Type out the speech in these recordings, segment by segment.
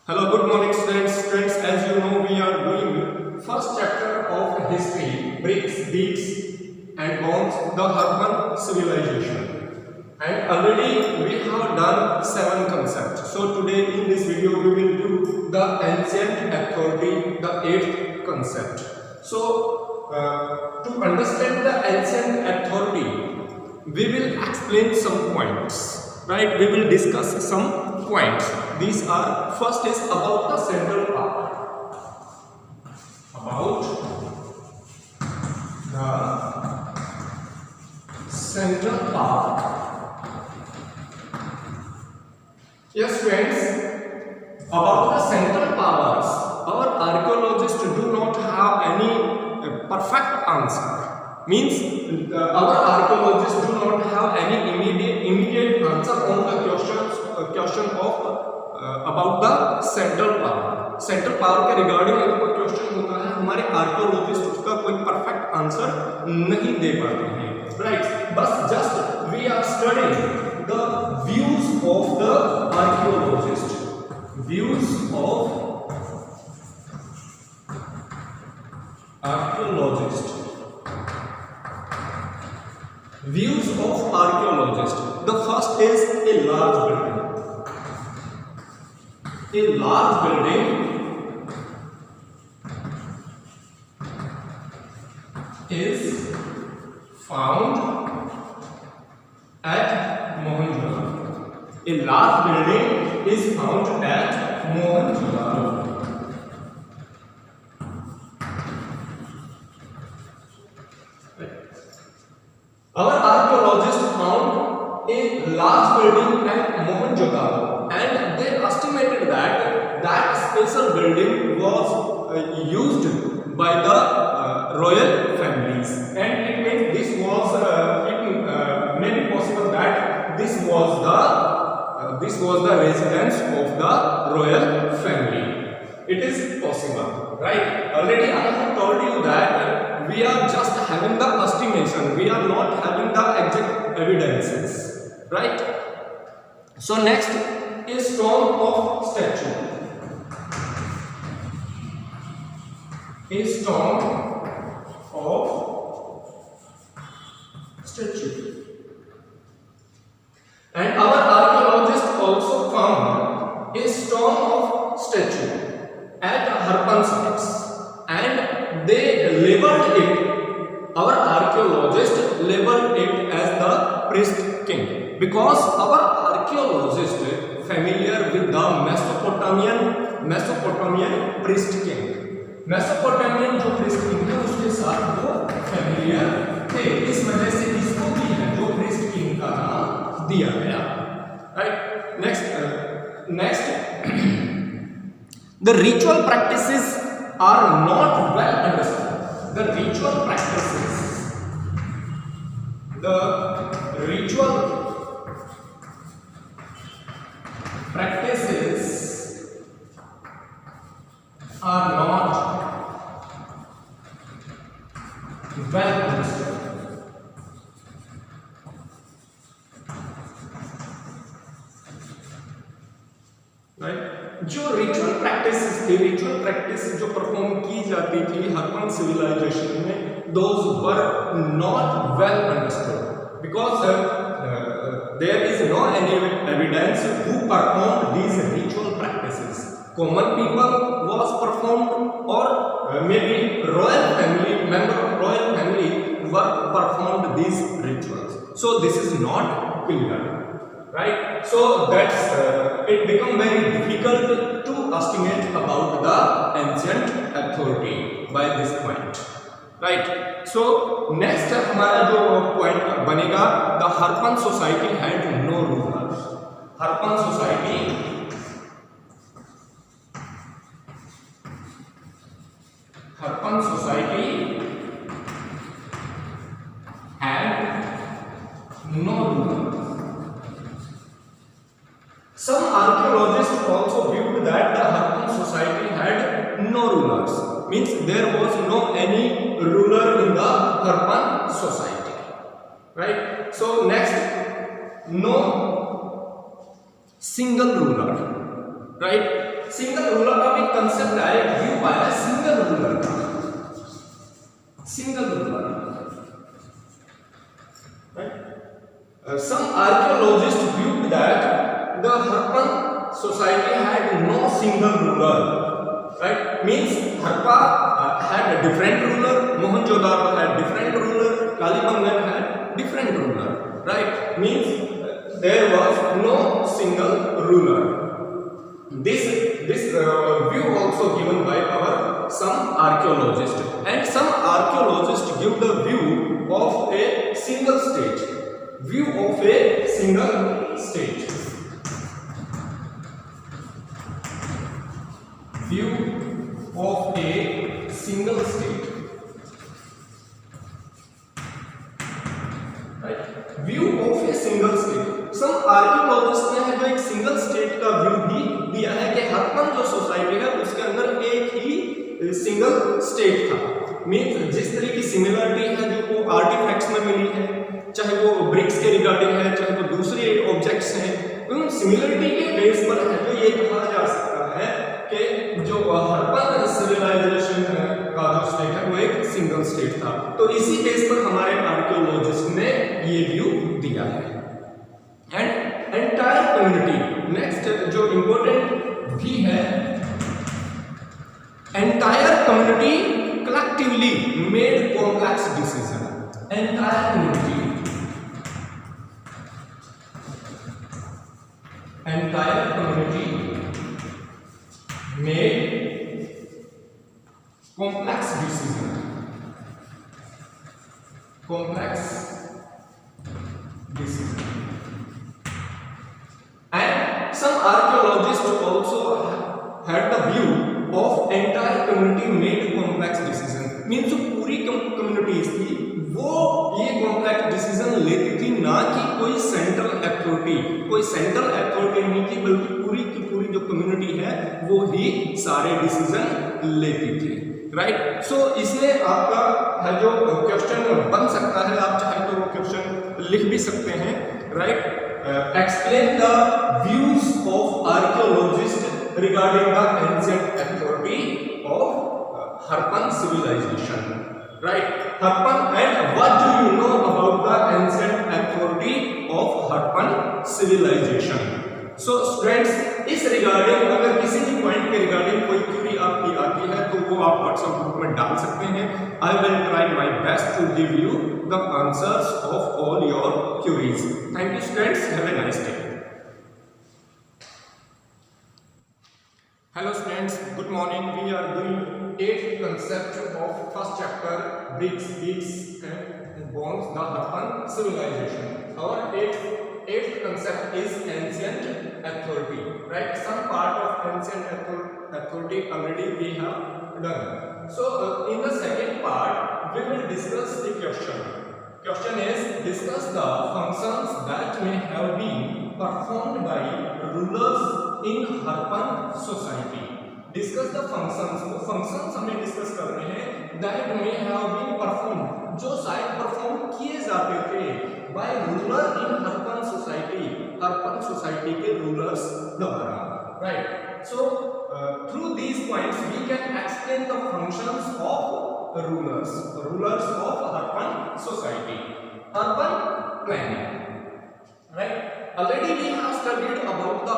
Hello, good morning students. Students, as you know, we are doing first chapter of history, bricks, beaks and bones, the Harpan civilization. And already we have done 7 concepts. So today in this video we will do the ancient authority, the 8th concept. So to understand the ancient authority, we will explain some points, right? We will discuss some points. These are, first is about the central power. About the central power. Yes friends, about the central powers, our archaeologists do not have any perfect answer. Means our archaeologists do not have any immediate answer on the question of about the central power. Central power के regarding अगर कोई question होता है, हमारे archaeologist उसका कोई perfect answer नहीं दे पाते हैं, राइट? बस just we are studying the views of the archaeologist, views of archaeologist, views of archaeologists. The first is a large building. A large building is found at Mohenjo-daro. A large building is found at Mohenjo-daro. Our archaeologists found a large building at Mohenjo-daro, and they estimated that that special building was used by the royal families, and it means this was it may be possible that this was the residence of the royal family. It is possible, right? Already I have told you that we are just having the estimation, we are not having the exact evidences, right? So next is stone of statue. A stone of statue. And our archaeologists also found a stone of statue at Harpan sites, and they labeled it, our archaeologists labeled it as the priest king, because our archaeologists familiar with the Mesopotamian priest king. Mesopotamian जो priest king है उसके साथ वो familiar थे, इस वजह से इसको भी है जो priest king का नाम दिया गया, right? Next the ritual practices are not well understood. The ritual practices are not well understood. Right? जो रिचुअल प्रैक्टिस जो परफॉर्म की जाती थी हरपन सिविलाइजेशन में, those were not well understood because there is no any evidence who performed these ritual practices. Common people was performed और maybe royal family member of royal family were performed these rituals. So this is not clear, right? So that's it become very difficult to estimate about the ancient authority by this point, right? So next हमारा जो point बनेगा, the Harpan society had no rulers. Harpan society had no rulers. Some archaeologists also viewed that the Harpan society had no rulers. Means there was no any ruler in the Harpan society, right? So next, no single ruler, right? Single ruler का भी concept है, view आया single ruler का, single ruler. Some archaeologists viewed that the Harappan society had no single ruler, right? Means Harappa had a different ruler, Mohenjo-daro had different ruler, Kalibangan had different ruler, right? Means there was no single ruler. This view also given by our some archaeologists, and some archaeologists give the view of a single state. View of a single state. View of a single state. Right? View of a single state. Some archaeologists ने है जो एक single state का view भी दिया है कि हरप्पन जो सोसाइटी है उसके अंदर एक ही सिंगल स्टेट था। मीन्स जिस तरह की सिमिलरिटी है जो को आर्टिफैक्ट्स में मिली है, चाहे वो ब्रिक्स के रिगार्डिंग है, चाहे वो दूसरे ऑब्जेक्ट्स हैं, उन सिमिलरिटी के बेस पर है जो ये कहा जा सकता है कि जो हरप्पन सिविलाइजेशन का जो स्टेट है वो एक सिंगल स्टेट था। तो इसी बेस पर हमारे आर्कियोलॉजिस्ट ने ये व्यू दिया है। एंड एंटायर कम्युनिटी, नेक्स्ट जो इंपॉर्टेंट भी है, entire community collectively made complex decision. Entire community, entire community made complex decision, complex decision. And some archaeologists also had the view of entire community made complex decision. Means जो पूरी communities थी वो ये complex decision लेती थी, ना कि कोई सेंट्रल अथॉरिटी, कोई सेंट्रल अथॉरिटी नहीं थी, बल्कि पूरी की पूरी जो कम्युनिटी है वो ही सारे डिसीजन लेती थी, राइट। सो इसमें आपका है जो क्वेश्चन बन सकता है, आप चाहे तो वो क्वेश्चन लिख भी सकते हैं, right. Explain the views of archaeologist regarding the ancient authority of Harappan civilization, right? Harappan, and what do you know about the ancient authority of Harappan civilization? So students, इस रिगार्डिंग अगर किसी भी point के regarding कोई query आपकी आती है तो वो आप व्हाट्सएप ग्रुप में डाल सकते हैं। I will try my best to give you the answers of all your queries. Thank you students. Have a nice day. Hello students, good morning. We are doing 8th concept of first chapter, bricks and bones, the Harappan civilization. Our 8th concept is ancient authority, right? Some part of ancient authority already we have done. So in the second part we will discuss the question. Question is, discuss the functions that may have been performed by rulers in Harappan society. Discuss the functions, वो functions हमें discuss करने हैं that may have been perform, जो शायद perform किए जाते थे by ruler in Harappan society, Harappan society के रूलर्स द्वारा, right. So through these points we can explain the functions of rulers of Harappan society. Harappan planning, right? Already we have studied about the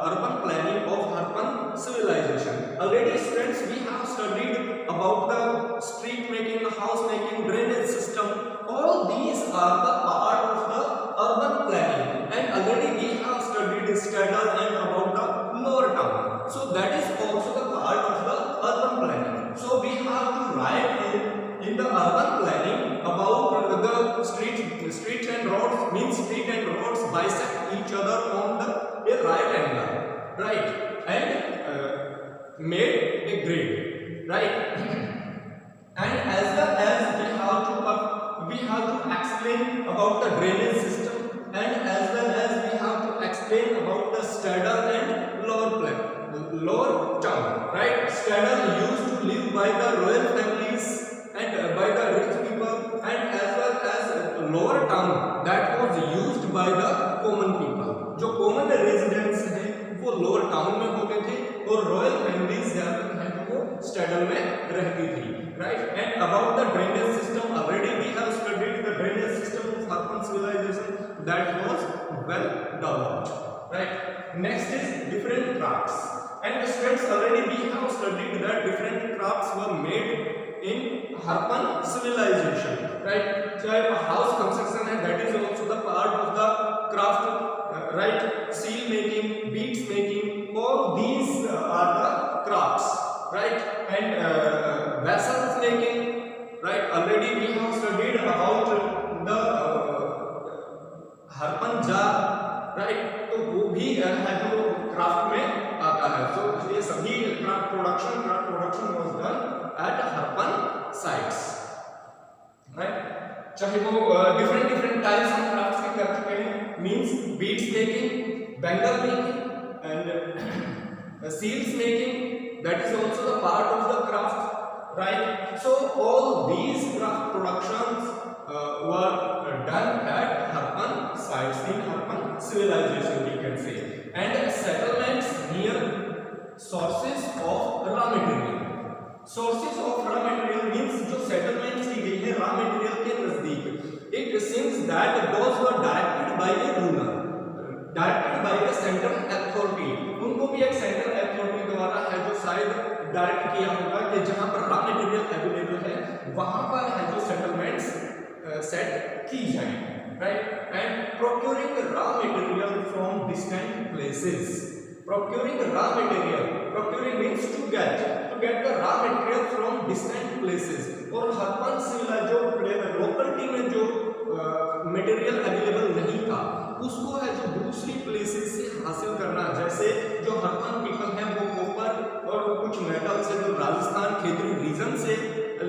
urban planning of Harappan civilization. Already students we have studied about the street making, house making, drainage system. All these are the part of the urban planning, and already we have studied Stadal and about the lower town. So that is also the part of the urban planning. So we have to write in the urban planning about the streets and roads, means street and roads bisect each other on the right angle, right, and made a grid, right. And as well as we have to explain about the drainage system, and as well as we have to explain about the Stadal and lower town, right. Stadal used to live by the royal families and by the rich people, and as well as lower town that was used by the common people. जो common residents हैं वो lower town में होते थे और royal families ज्यादातर है जो वो स्टेडल में रहती थी, right. And about the drainage system already we have studied the drainage system of Harappan civilization that was well developed, right. Next is different crafts and students already we have studied that different crafts were made in Harappan civilization, right। चाहे house construction है that is also the part of the craft, right। seal making, beads making, all these are the crafts, right। and vessels making, right, already we have studied about the Harappan jar, right। तो वो भी है जो craft में आता है। सो ये सभी craft production was done at Harappan sites, right. चाहे वो डिफरेंट टाइप्स ऑफ क्राफ्ट्स के कर चुके हैं, means beads making, bangle making and seals making, that is also the part of the craft, right. So all these craft productions were done at Harappan sites in Harappan civilization we can say, and settlements near sources of raw material। sources of raw material means जो settlements की गई है raw material के नजदीक, it seems that those were directed by a ruler, directed by a central authority। उनको भी एक central authority द्वारा है जो शायद डायरेक्ट किया होगा कि जहां पर रॉ मटेरियल अवेलेबल है वहां पर है जो सेटलमेंट्स सेट की जाए, right. And procuring raw material from distant places, procuring raw material, procuring means to get the raw material from distant places. और हरप्पन सिविलाइजेशन जो लोकलिटी में जो मटेरियल अवेलेबल नहीं था उसको है जो दूसरी प्लेसेस से हासिल करना, जैसे जो हरप्पन पीपल हैं वो कॉपर और कुछ मेटल से जो राजस्थान खेतरी रीजन से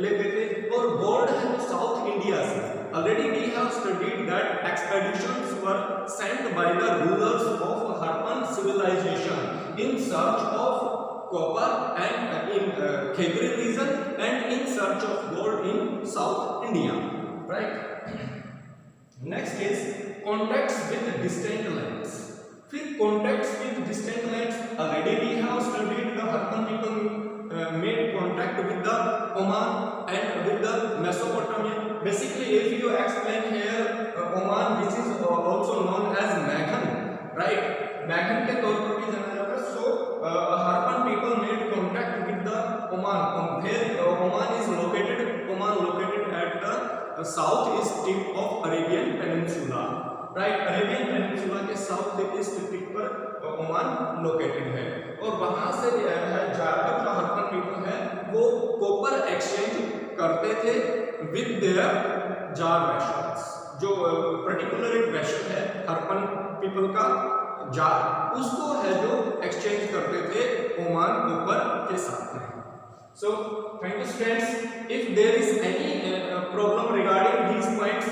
लेते थे, और गोल्ड है वो साउथ इंडिया से। Already we have studied that expeditions were sent by the rulers of Harappan civilization in search of copper and in Khetri region and in search of gold in South India, right. Next is contacts with distant lands. फिर contacts with distant lands already we have studied the Harappan people made contact with the Oman and with the Mesopotamia। Basically, if you explain here Oman, which is also known as Maghan, right? Maghan के तौर पर भी जाना जाता है। So Harappan people made contact with the Oman। Where Oman is located? Oman located at the southeast tip of Arabian Peninsula, right? Arabian Peninsula के south east tip पर Oman located है, और वहां से ज्यादातर जो हरप्पन पीपल है वो कॉपर एक्सचेंज करते थे विद देयर जार वेशल्स। जो पर्टिकुलर एक वेसल है हरप्पन पीपल का जार, उसको है जो एक्सचेंज करते थे ओमान कॉपर के साथ में। So thank you students, if there is any problem regarding these points,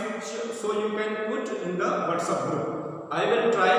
so you can put in the WhatsApp group, I will try